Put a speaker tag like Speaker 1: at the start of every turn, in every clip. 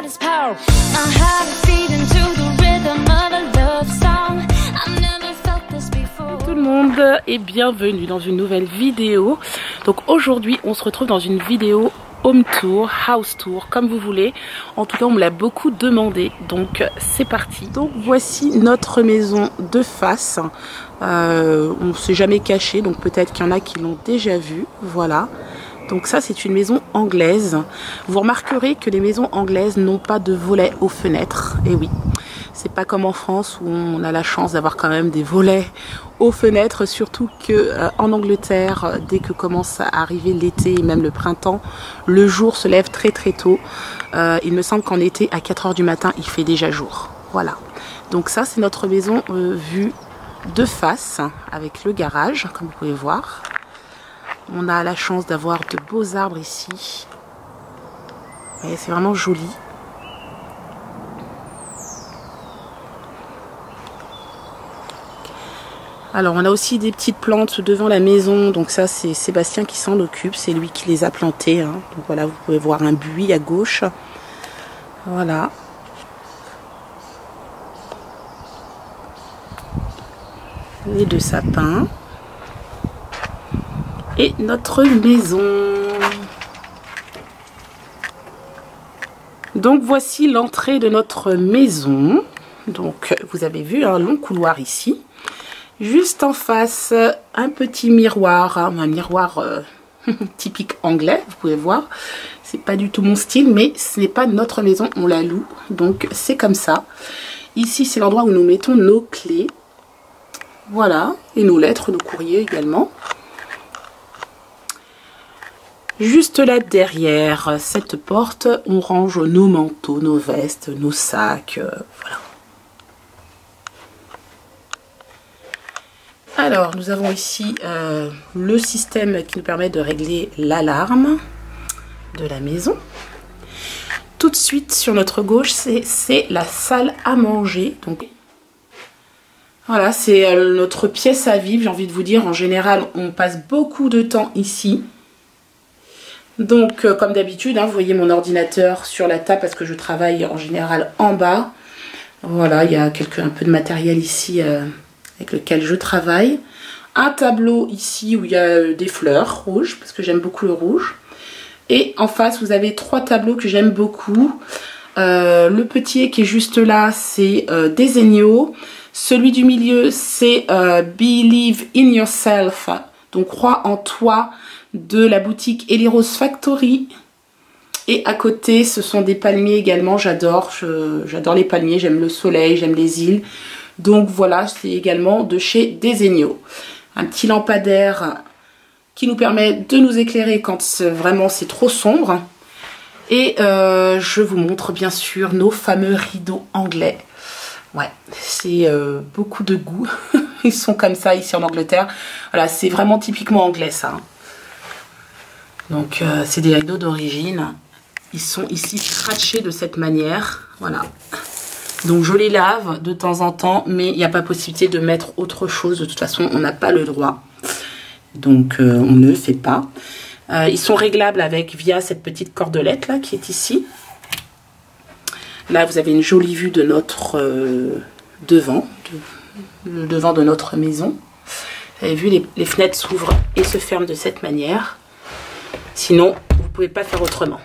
Speaker 1: his power. My heart is beating to the rhythm of a love song. I've never felt this before.
Speaker 2: Tout le monde et bienvenue dans une nouvelle vidéo. Donc aujourd'hui on se retrouve dans une vidéo home tour, house tour, comme vous voulez. En tout cas on me l'a beaucoup demandé, donc c'est parti. Donc voici notre maison de face. On ne s'est jamais caché, donc peut-être qu'il y en a qui l'ont déjà vu. Voilà. Donc ça c'est une maison anglaise. Vous remarquerez que les maisons anglaises n'ont pas de volets aux fenêtres. Et oui, c'est pas comme en France où on a la chance d'avoir quand même des volets aux fenêtres, surtout que en Angleterre, dès que commence à arriver l'été et même le printemps, le jour se lève très très tôt. Il me semble qu'en été à 4 h du matin il fait déjà jour. Voilà. Donc ça c'est notre maison vue de face avec le garage, comme vous pouvez voir. On a la chance d'avoir de beaux arbres ici. C'est vraiment joli. Alors on a aussi des petites plantes devant la maison. Donc ça c'est Sébastien qui s'en occupe. C'est lui qui les a plantées. Hein. Donc voilà, vous pouvez voir un buis à gauche. Voilà. Les 2 sapins. Et notre maison. Donc voici l'entrée de notre maison. Donc vous avez vu un long couloir ici. Juste en face, un petit miroir. Un miroir typique anglais, vous pouvez voir. C'est pas du tout mon style, mais ce n'est pas notre maison, on la loue. Donc c'est comme ça. Ici c'est l'endroit où nous mettons nos clés. Voilà, et nos lettres, nos courriers également. Juste là derrière cette porte, on range nos manteaux, nos vestes, nos sacs, voilà. Alors, nous avons ici le système qui nous permet de régler l'alarme de la maison. Tout de suite sur notre gauche, c'est la salle à manger. Donc, voilà, c'est notre pièce à vivre, j'ai envie de vous dire. En général, on passe beaucoup de temps ici. Donc, comme d'habitude, vous voyez mon ordinateur sur la table parce que je travaille en général en bas. Voilà, il y a un peu de matériel ici avec lequel je travaille. Un tableau ici où il y a des fleurs rouges parce que j'aime beaucoup le rouge. Et en face, vous avez 3 tableaux que j'aime beaucoup. Le petit qui est juste là, c'est Desenio. Celui du milieu, c'est Believe in Yourself. Donc, crois en toi, de la boutique Eliros Factory. Et à côté ce sont des palmiers également, j'adore les palmiers, j'aime le soleil, j'aime les îles. Donc voilà, c'est également de chez Desenio. Un petit lampadaire qui nous permet de nous éclairer quand vraiment c'est trop sombre. Et je vous montre bien sûr nos fameux rideaux anglais. Ouais, c'est beaucoup de goût. Ils sont comme ça ici en Angleterre. Voilà, c'est vraiment typiquement anglais ça. Donc c'est des rideaux d'origine. Ils sont ici scratchés de cette manière. Voilà. Donc je les lave de temps en temps, mais il n'y a pas possibilité de mettre autre chose. De toute façon, on n'a pas le droit. Donc on ne le fait pas. Ils sont réglables via cette petite cordelette là qui est ici. Là vous avez une jolie vue de notre devant, le devant de notre maison. Vous avez vu, les fenêtres s'ouvrent et se ferment de cette manière. Sinon, vous ne pouvez pas faire autrement.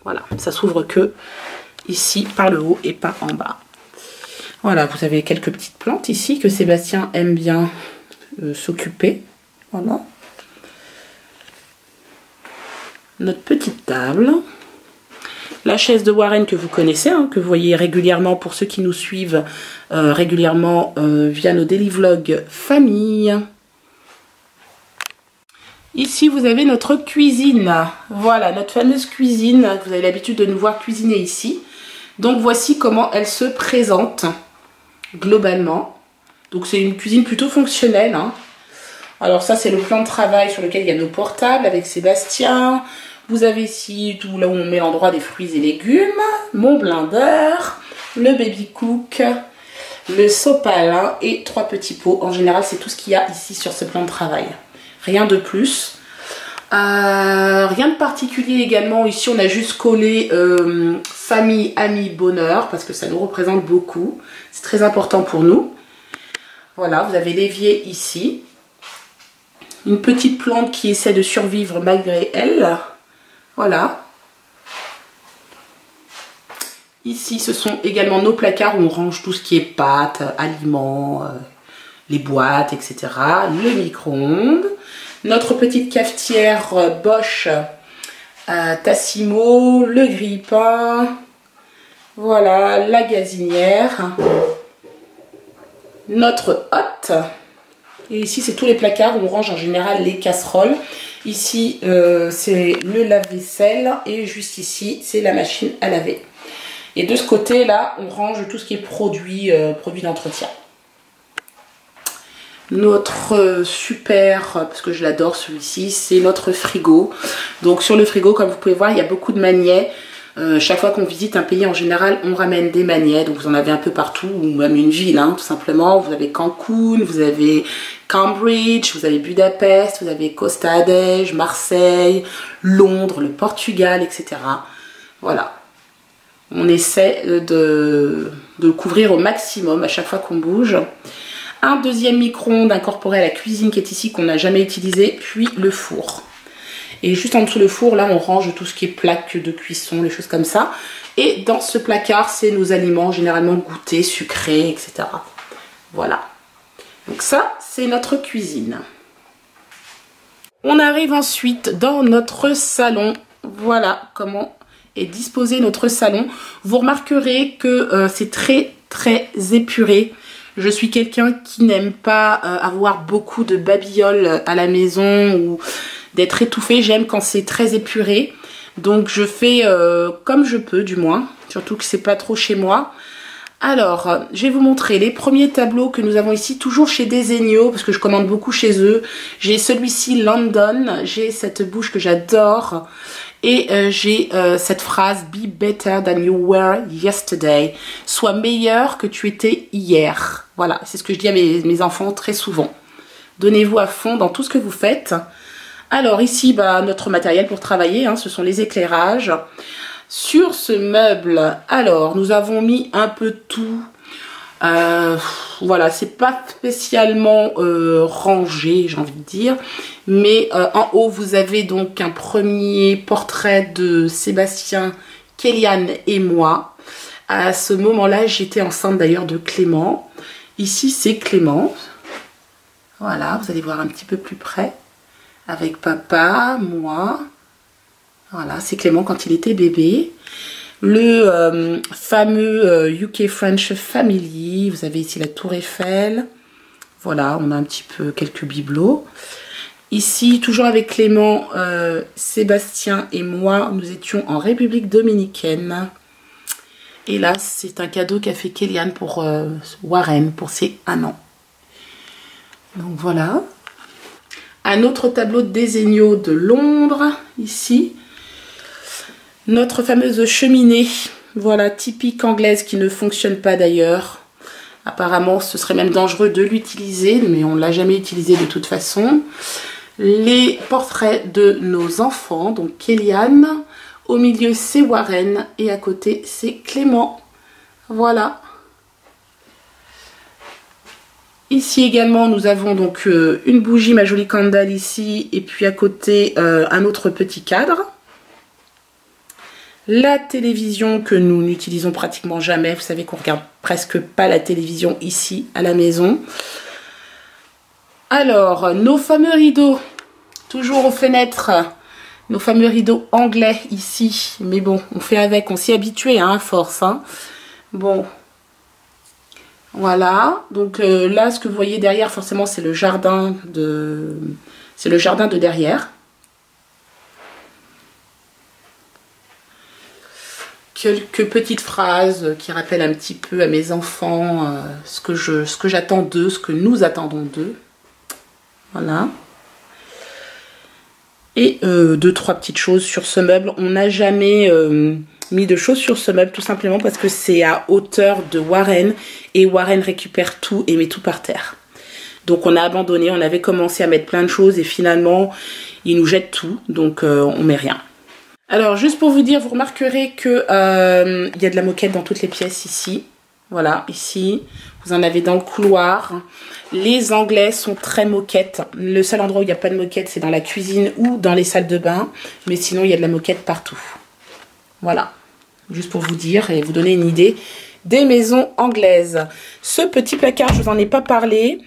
Speaker 2: Voilà, ça s'ouvre que ici par le haut et pas en bas. Voilà, vous avez quelques petites plantes ici que Sébastien aime bien s'occuper. Voilà. Notre petite table. La chaise de Warren que vous connaissez, que vous voyez régulièrement pour ceux qui nous suivent régulièrement via nos daily vlogs famille. Ici, vous avez notre cuisine. Voilà, notre fameuse cuisine. Vous avez l'habitude de nous voir cuisiner ici. Donc, voici comment elle se présente globalement. Donc, c'est une cuisine plutôt fonctionnelle. Alors, ça, c'est le plan de travail sur lequel il y a nos portables avec Sébastien. Vous avez ici tout là où on met l'endroit des fruits et légumes. Mon blender, le baby cook, le sopalin et 3 petits pots. En général, c'est tout ce qu'il y a ici sur ce plan de travail. Rien de plus. Rien de particulier également. Ici, on a juste collé famille, amis, bonheur, parce que ça nous représente beaucoup. C'est très important pour nous. Voilà, vous avez l'évier ici. Une petite plante qui essaie de survivre malgré elle. Voilà. Ici, ce sont également nos placards où on range tout ce qui est pâtes, aliments, les boîtes, etc. Le micro-ondes. Notre petite cafetière Bosch Tassimo, le grille-pain. Voilà, la gazinière. Notre hotte. Et ici, c'est tous les placards où on range en général les casseroles. Ici, c'est le lave-vaisselle. Et juste ici, c'est la machine à laver. Et de ce côté-là, on range tout ce qui est produits d'entretien. Notre super, parce que je l'adore celui-ci, c'est notre frigo. Donc sur le frigo, comme vous pouvez voir, il y a beaucoup de magnets. Chaque fois qu'on visite un pays, en général, on ramène des magnets. Donc vous en avez un peu partout, ou même une ville, hein, tout simplement. Vous avez Cancun, vous avez Cambridge, vous avez Budapest, vous avez Costa Adege, Marseille, Londres, le Portugal, etc. Voilà. On essaie de couvrir au maximum à chaque fois qu'on bouge. Un deuxième micro-ondes incorporé à la cuisine qui est ici, qu'on n'a jamais utilisé, puis le four. Et juste en dessous le four, là, on range tout ce qui est plaques de cuisson, les choses comme ça. Et dans ce placard, c'est nos aliments, généralement goûtés, sucrés, etc. Voilà. Donc ça, c'est notre cuisine. On arrive ensuite dans notre salon. Voilà comment est disposé notre salon. Vous remarquerez que c'est très épuré. Je suis quelqu'un qui n'aime pas avoir beaucoup de babioles à la maison ou d'être étouffée. J'aime quand c'est très épuré. Donc je fais comme je peux du moins. Surtout que c'est pas trop chez moi. Alors, je vais vous montrer les premiers tableaux que nous avons ici, toujours chez Desenio, parce que je commande beaucoup chez eux. J'ai celui-ci London, j'ai cette bouche que j'adore. Et j'ai cette phrase « Be better than you were yesterday ». Sois meilleur que tu étais hier. Voilà, c'est ce que je dis à mes enfants très souvent. Donnez-vous à fond dans tout ce que vous faites. Alors ici, notre matériel pour travailler, hein, ce sont les éclairages. Sur ce meuble, alors, nous avons mis un peu de tout. Voilà, c'est pas spécialement rangé, j'ai envie de dire. Mais en haut, vous avez donc un premier portrait de Sébastien, Kéliane et moi. À ce moment-là, j'étais enceinte d'ailleurs de Clément. Ici, c'est Clément. Voilà, vous allez voir un petit peu plus près. Avec papa, moi. Voilà, c'est Clément quand il était bébé. Le fameux UK French Family. Vous avez ici la Tour Eiffel. Voilà, on a un petit peu quelques bibelots. Ici, toujours avec Clément, Sébastien et moi, nous étions en République Dominicaine. Et là, c'est un cadeau qu'a fait Kéliane pour Warren, pour ses 1 an. Donc voilà. Un autre tableau de Desenio de Londres, ici. Notre fameuse cheminée, voilà, typique anglaise qui ne fonctionne pas d'ailleurs. Apparemment, ce serait même dangereux de l'utiliser, mais on ne l'a jamais utilisé de toute façon. Les portraits de nos enfants, donc Kéliane. Au milieu, c'est Warren et à côté, c'est Clément. Voilà. Ici également, nous avons donc une bougie, ma jolie candale ici, et puis à côté, un autre petit cadre. La télévision que nous n'utilisons pratiquement jamais. Vous savez qu'on regarde presque pas la télévision ici à la maison. Alors, nos fameux rideaux, toujours aux fenêtres. Nos fameux rideaux anglais ici. Mais bon, on fait avec, on s'y est habitué hein, à force. Hein. Bon, voilà. Donc là, ce que vous voyez derrière, forcément, c'est le jardin de derrière. Quelques petites phrases qui rappellent un petit peu à mes enfants ce que j'attends d'eux, ce que nous attendons d'eux. Voilà. Et 2-3 petites choses sur ce meuble. On n'a jamais mis de choses sur ce meuble tout simplement parce que c'est à hauteur de Warren et Warren récupère tout et met tout par terre. Donc on a abandonné, on avait commencé à mettre plein de choses et finalement il nous jette tout, donc on met rien. Alors, juste pour vous dire, vous remarquerez que il y a de la moquette dans toutes les pièces ici. Voilà, ici. Vous en avez dans le couloir. Les Anglais sont très moquettes. Le seul endroit où il n'y a pas de moquette, c'est dans la cuisine ou dans les salles de bain. Mais sinon, il y a de la moquette partout. Voilà. Juste pour vous dire et vous donner une idée des maisons anglaises. Ce petit placard, je vous en ai pas parlé.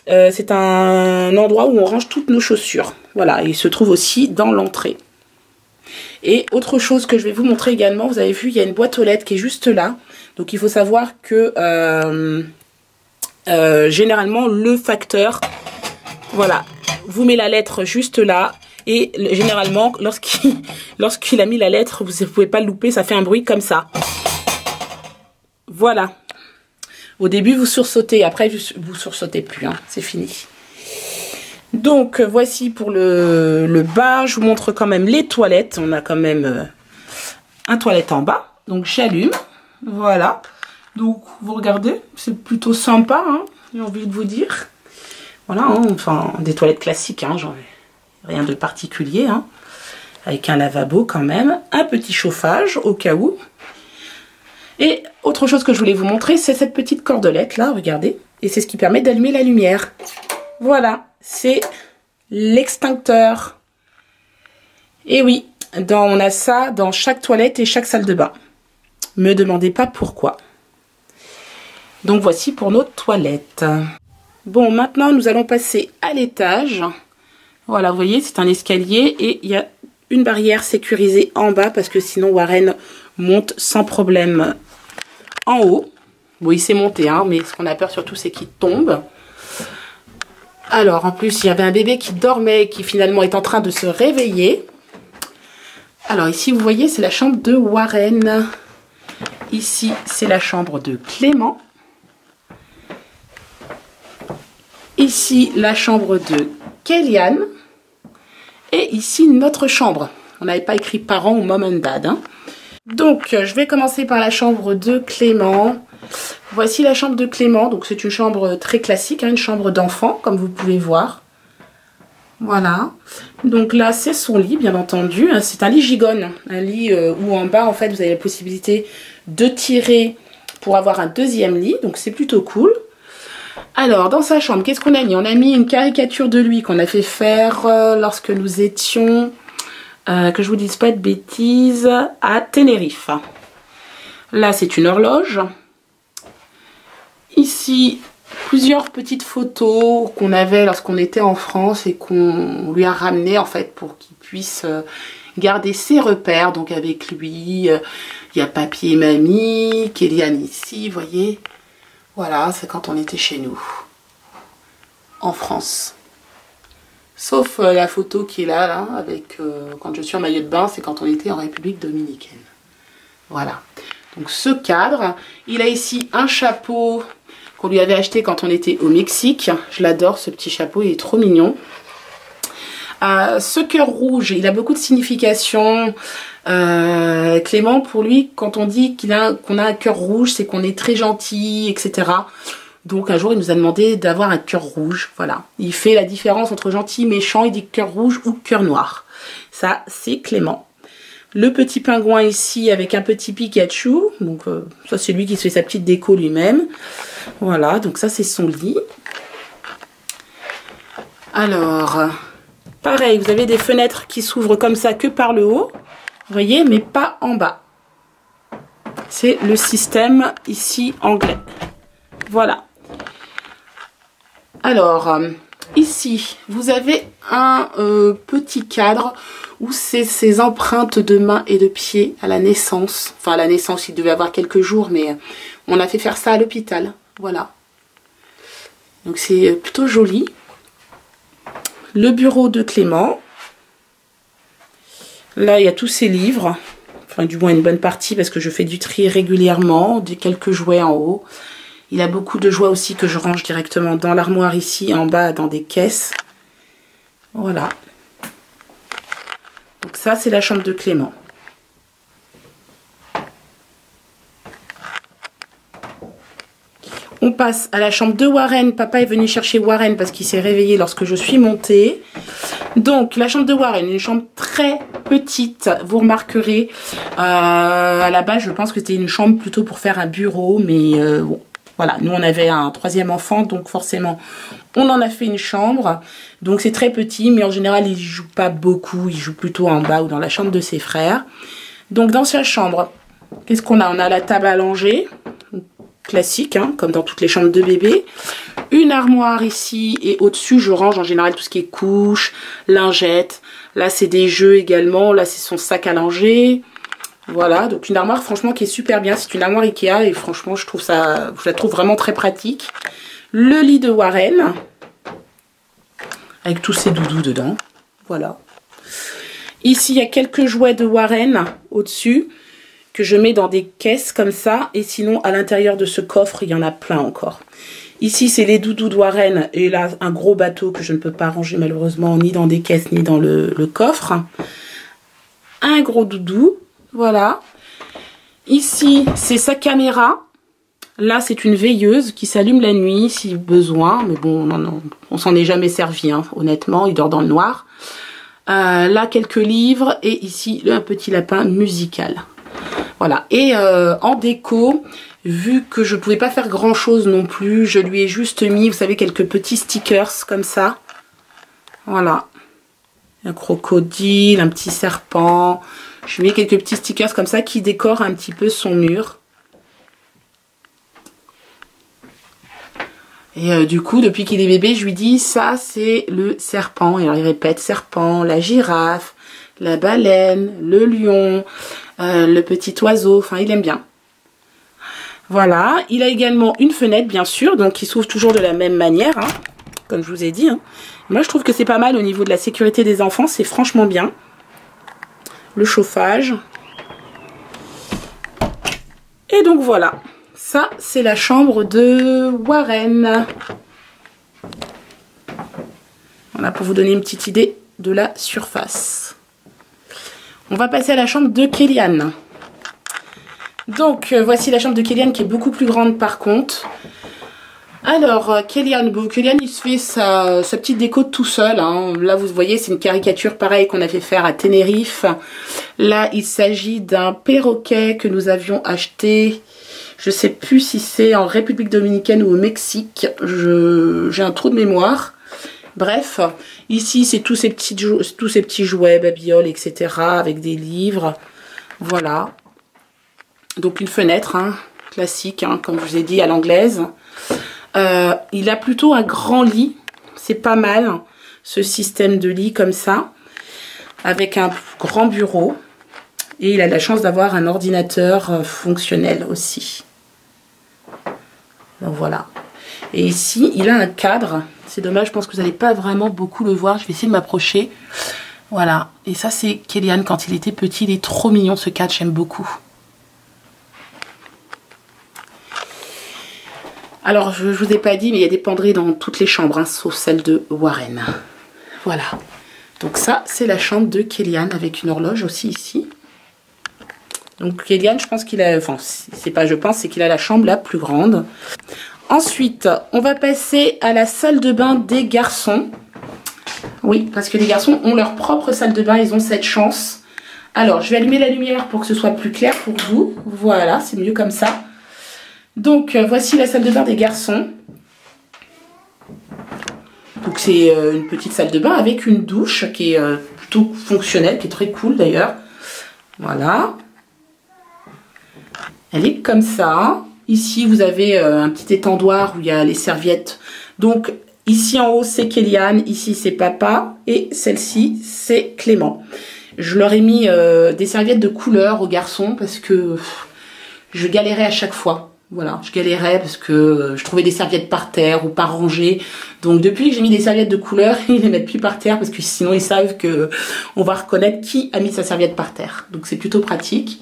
Speaker 2: C'est un endroit où on range toutes nos chaussures. Voilà, il se trouve aussi dans l'entrée. Et autre chose que je vais vous montrer également, vous avez vu, il y a une boîte aux lettres qui est juste là. Donc il faut savoir que généralement le facteur, voilà, vous met la lettre juste là. Et généralement, lorsqu'il a mis la lettre, vous ne pouvez pas le louper, ça fait un bruit comme ça. Voilà. Au début, vous sursautez, après, vous sursautez plus, hein, c'est fini. Donc, voici pour le bas. Je vous montre quand même les toilettes. On a quand même un toilette en bas. Donc, j'allume. Voilà. Donc, vous regardez, c'est plutôt sympa, hein, j'ai envie de vous dire. Voilà, hein, enfin, des toilettes classiques, hein, rien de particulier, hein, avec un lavabo quand même, un petit chauffage au cas où. Et autre chose que je voulais vous montrer, c'est cette petite cordelette là, regardez. Et c'est ce qui permet d'allumer la lumière. Voilà, c'est l'extincteur. Et oui, on a ça dans chaque toilette et chaque salle de bain. Me demandez pas pourquoi. Donc voici pour nos toilettes. Bon, maintenant nous allons passer à l'étage. Voilà, vous voyez, c'est un escalier et il y a une barrière sécurisée en bas parce que sinon Warren monte sans problème en haut. Bon, il s'est monté, hein, mais ce qu'on a peur surtout, c'est qu'il tombe. Alors, en plus, il y avait un bébé qui dormait et qui finalement est en train de se réveiller. Alors ici, vous voyez, c'est la chambre de Warren. Ici, c'est la chambre de Clément. Ici, la chambre de Kellyanne. Et ici, notre chambre. On n'avait pas écrit parents ou mom and dad. Hein. Donc, je vais commencer par la chambre de Clément. Voici la chambre de Clément. Donc, c'est une chambre très classique, hein, une chambre d'enfant, comme vous pouvez voir. Voilà. Donc là, c'est son lit, bien entendu. C'est un lit gigogne. Un lit où en bas, en fait, vous avez la possibilité de tirer pour avoir un deuxième lit. Donc, c'est plutôt cool. Alors, dans sa chambre, qu'est-ce qu'on a mis? On a mis une caricature de lui qu'on a fait faire lorsque nous étions, que je vous dise pas de bêtises, à Tenerife. Là, c'est une horloge. Ici, plusieurs petites photos qu'on avait lorsqu'on était en France et qu'on lui a ramenées, en fait, pour qu'il puisse garder ses repères. Donc, avec lui, il y a papy et mamie, Kellyanne ici, vous voyez. Voilà, c'est quand on était chez nous, en France. Sauf la photo qui est là avec quand je suis en maillot de bain, c'est quand on était en République dominicaine. Voilà. Donc ce cadre, il a ici un chapeau qu'on lui avait acheté quand on était au Mexique. Je l'adore, ce petit chapeau, il est trop mignon. Ce cœur rouge, il a beaucoup de signification. Clément, pour lui, quand on dit qu'on a un cœur rouge, c'est qu'on est très gentil, etc. Donc un jour, il nous a demandé d'avoir un cœur rouge. Voilà. Il fait la différence entre gentil, méchant. Il dit cœur rouge ou cœur noir. Ça, c'est Clément. Le petit pingouin ici avec un petit Pikachu. Donc ça, c'est lui qui se fait sa petite déco lui-même. Voilà. Donc ça, c'est son lit. Alors, pareil, vous avez des fenêtres qui s'ouvrent comme ça que par le haut. Vous voyez, mais pas en bas. C'est le système ici anglais. Voilà. Alors, ici, vous avez un petit cadre où c'est ses empreintes de main et de pied à la naissance. Enfin, à la naissance, il devait avoir quelques jours, mais on a fait faire ça à l'hôpital. Voilà. Donc, c'est plutôt joli. Le bureau de Clément. Là, il y a tous ses livres. Enfin, du moins, une bonne partie parce que je fais du tri régulièrement. Quelques jouets en haut. Il a beaucoup de jouets aussi que je range directement dans l'armoire ici, en bas, dans des caisses. Voilà. Donc ça, c'est la chambre de Clément. On passe à la chambre de Warren. Papa est venu chercher Warren parce qu'il s'est réveillé lorsque je suis montée. Donc la chambre de Warren, une chambre très petite, vous remarquerez. À la base je pense que c'était une chambre plutôt pour faire un bureau, mais bon, voilà, nous on avait un 3e enfant, donc forcément on en a fait une chambre. Donc c'est très petit, mais en général il joue pas beaucoup, il joue plutôt en bas ou dans la chambre de ses frères. Donc dans sa chambre, qu'est-ce qu'on a? On a la table à langer, classique, hein, comme dans toutes les chambres de bébé. Une armoire ici, et au-dessus je range en général tout ce qui est couches, lingettes. Là c'est des jeux également, là c'est son sac à langer. Voilà, donc une armoire franchement qui est super bien. C'est une armoire Ikea et franchement je la trouve vraiment très pratique. Le lit de Warren, avec tous ses doudous dedans. Voilà. Ici il y a quelques jouets de Warren au-dessus, que je mets dans des caisses comme ça. Et sinon à l'intérieur de ce coffre il y en a plein encore. Ici, c'est les doudous de Warren. Et là, un gros bateau que je ne peux pas ranger malheureusement, ni dans des caisses, ni dans le coffre. Un gros doudou. Voilà. Ici, c'est sa caméra. Là, c'est une veilleuse qui s'allume la nuit si besoin. Mais bon, non, on s'en est jamais servi, hein, honnêtement. Il dort dans le noir. Là, quelques livres. Et ici, un petit lapin musical. Voilà. Et en déco... Vu que je pouvais pas faire grand chose non plus, je lui ai juste mis, vous savez, quelques petits stickers comme ça. Voilà. Un crocodile, un petit serpent. Je lui ai mis quelques petits stickers comme ça qui décorent un petit peu son mur. Et du coup, depuis qu'il est bébé, je lui dis, ça c'est le serpent. Et alors il répète, serpent, la girafe, la baleine, le lion, le petit oiseau. Enfin, il aime bien. Voilà, il a également une fenêtre bien sûr, donc qui s'ouvre toujours de la même manière, hein, comme je vous ai dit. Hein. Moi je trouve que c'est pas mal au niveau de la sécurité des enfants, c'est franchement bien. Le chauffage. Et donc voilà, ça c'est la chambre de Warren. Voilà, pour vous donner une petite idée de la surface. On va passer à la chambre de Kélian. Donc, voici la chambre de Kélian qui est beaucoup plus grande par contre. Alors, Kélian, il se fait sa petite déco tout seul. Hein. Là, vous voyez, c'est une caricature pareille qu'on a fait faire à Tenerife. Là, il s'agit d'un perroquet que nous avions acheté. Je sais plus si c'est en République Dominicaine ou au Mexique. J'ai un trou de mémoire. Bref, ici, c'est tous ces petits jouets, babioles, etc. avec des livres. Voilà. Donc une fenêtre, hein, classique, hein, comme je vous ai dit, à l'anglaise. Il a plutôt un grand lit. C'est pas mal, ce système de lit comme ça. Avec un grand bureau. Et il a la chance d'avoir un ordinateur fonctionnel aussi. Donc voilà. Et ici, il a un cadre. C'est dommage, je pense que vous n'allez pas vraiment beaucoup le voir. Je vais essayer de m'approcher. Voilà. Et ça, c'est Kélian quand il était petit. Il est trop mignon, ce cadre. J'aime beaucoup. Alors, je ne vous ai pas dit, mais il y a des penderies dans toutes les chambres, hein, sauf celle de Warren. Voilà. Donc ça, c'est la chambre de Kélian, avec une horloge aussi ici. Donc Kélian, je pense qu'il a... Enfin, c'est pas je pense, c'est qu'il a la chambre la plus grande. Ensuite, on va passer à la salle de bain des garçons. Oui, parce que les garçons ont leur propre salle de bain, ils ont cette chance. Alors, je vais allumer la lumière pour que ce soit plus clair pour vous. Voilà, c'est mieux comme ça. Donc, voici la salle de bain des garçons. Donc, c'est une petite salle de bain avec une douche qui est plutôt fonctionnelle, qui est très cool d'ailleurs. Voilà. Elle est comme ça. Ici, vous avez un petit étendoir où il y a les serviettes. Donc, ici en haut, c'est Kélian. Ici, c'est papa. Et celle-ci, c'est Clément. Je leur ai mis des serviettes de couleur aux garçons parce que je galérais à chaque fois. Voilà, je galérais parce que je trouvais des serviettes par terre ou pas rangées. Donc depuis que j'ai mis des serviettes de couleur, ils les mettent plus par terre parce que sinon ils savent que on va reconnaître qui a mis sa serviette par terre. Donc c'est plutôt pratique.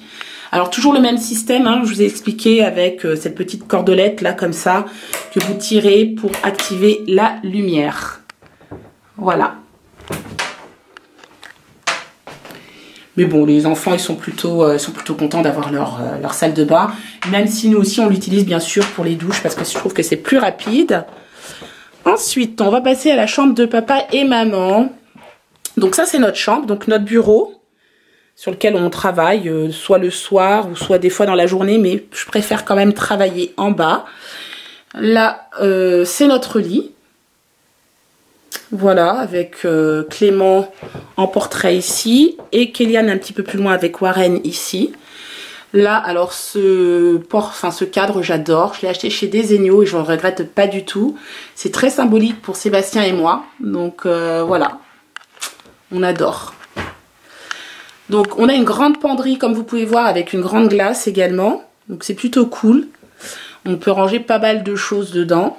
Speaker 2: Alors toujours le même système, hein, je vous ai expliqué avec cette petite cordelette là comme ça que vous tirez pour activer la lumière. Voilà. Mais bon, les enfants, ils sont plutôt contents d'avoir leur salle de bain. Même si nous aussi, on l'utilise bien sûr pour les douches parce que je trouve que c'est plus rapide. Ensuite, on va passer à la chambre de papa et maman. Donc ça c'est notre chambre, donc notre bureau sur lequel on travaille, soit le soir ou soit des fois dans la journée, mais je préfère quand même travailler en bas. Là, c'est notre lit. Voilà, avec Clément en portrait ici et Kéliane un petit peu plus loin avec Warren ici. Là, alors ce cadre, j'adore. Je l'ai acheté chez Desenio et je ne le regrette pas du tout. C'est très symbolique pour Sébastien et moi. Donc voilà, on adore. Donc on a une grande penderie comme vous pouvez voir avec une grande glace également. Donc c'est plutôt cool. On peut ranger pas mal de choses dedans.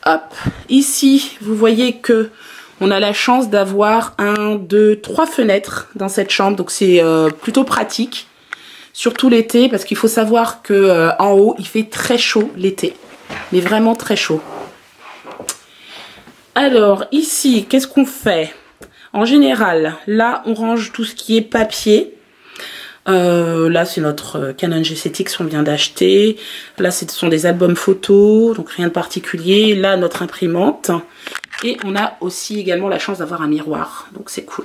Speaker 2: Hop, ici vous voyez que on a la chance d'avoir 1, 2, 3 fenêtres dans cette chambre. Donc c'est plutôt pratique. Surtout l'été parce qu'il faut savoir que en haut il fait très chaud l'été. Mais vraiment très chaud. Alors ici qu'est-ce qu'on fait? En général, là, on range tout ce qui est papier. Là, c'est notre Canon G7X qu'on vient d'acheter. Là, ce sont des albums photos, donc rien de particulier. Là, notre imprimante. Et on a aussi également la chance d'avoir un miroir, donc c'est cool.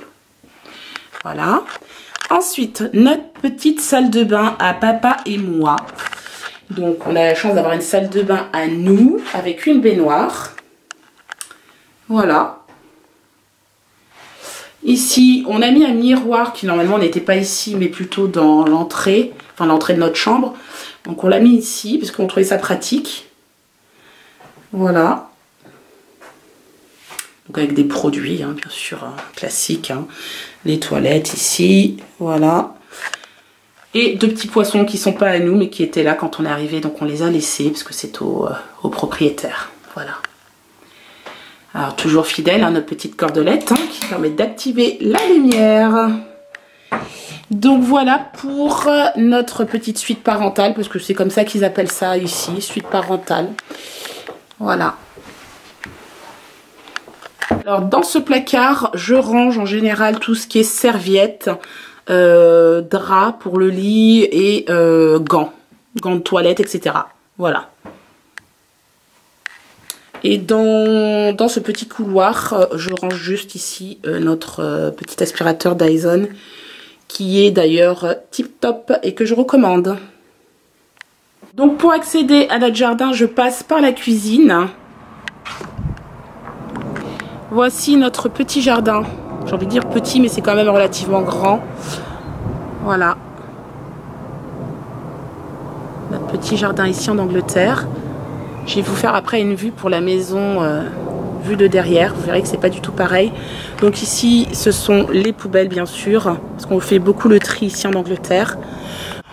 Speaker 2: Voilà. Ensuite, notre petite salle de bain à papa et moi. Donc, on a la chance d'avoir une salle de bain à nous, avec une baignoire. Voilà. Ici, on a mis un miroir qui normalement n'était pas ici, mais plutôt dans l'entrée, enfin l'entrée de notre chambre. Donc on l'a mis ici, parce qu'on trouvait ça pratique. Voilà. Donc avec des produits, hein, bien sûr, classiques. Hein. Les toilettes ici, voilà. Et 2 petits poissons qui ne sont pas à nous, mais qui étaient là quand on est arrivé. Donc on les a laissés, parce que c'est au propriétaire. Voilà. Alors toujours fidèle à notre petite cordelette hein, qui permet d'activer la lumière. Donc voilà pour notre petite suite parentale, parce que c'est comme ça qu'ils appellent ça ici, suite parentale. Voilà. Alors dans ce placard, je range en général tout ce qui est serviettes, draps pour le lit et gants de toilette, etc. Voilà. Et dans ce petit couloir, je range juste ici notre petit aspirateur Dyson, qui est d'ailleurs tip top et que je recommande. Donc pour accéder à notre jardin, je passe par la cuisine. Voici notre petit jardin. J'ai envie de dire petit, mais c'est quand même relativement grand. Voilà. Notre petit jardin ici en Angleterre. Je vais vous faire après une vue pour la maison vue de derrière. Vous verrez que c'est pas du tout pareil. Donc ici, ce sont les poubelles bien sûr, parce qu'on fait beaucoup le tri ici en Angleterre.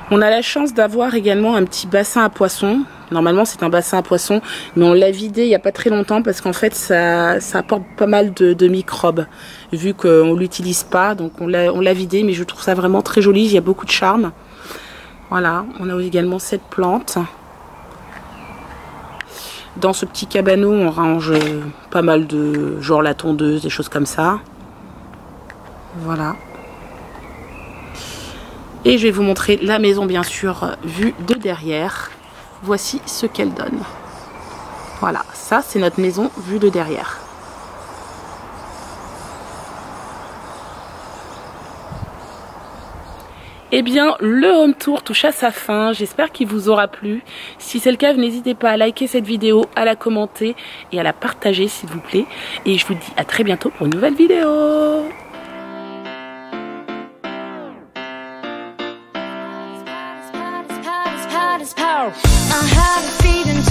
Speaker 2: On a la chance d'avoir également un petit bassin à poissons. Normalement, c'est un bassin à poissons, mais on l'a vidé il n'y a pas très longtemps parce qu'en fait, ça apporte pas mal de microbes, vu qu'on ne l'utilise pas. Donc on l'a vidé, mais je trouve ça vraiment très joli. Il y a beaucoup de charme. Voilà, on a également cette plante. Dans ce petit cabanon, on range pas mal de... genre la tondeuse, des choses comme ça. Voilà. Et je vais vous montrer la maison, bien sûr, vue de derrière. Voici ce qu'elle donne. Voilà, ça, c'est notre maison vue de derrière. Eh bien, le home tour touche à sa fin. J'espère qu'il vous aura plu. Si c'est le cas, n'hésitez pas à liker cette vidéo, à la commenter et à la partager, s'il vous plaît. Et je vous dis à très bientôt pour une nouvelle vidéo.
Speaker 1: I had a feeling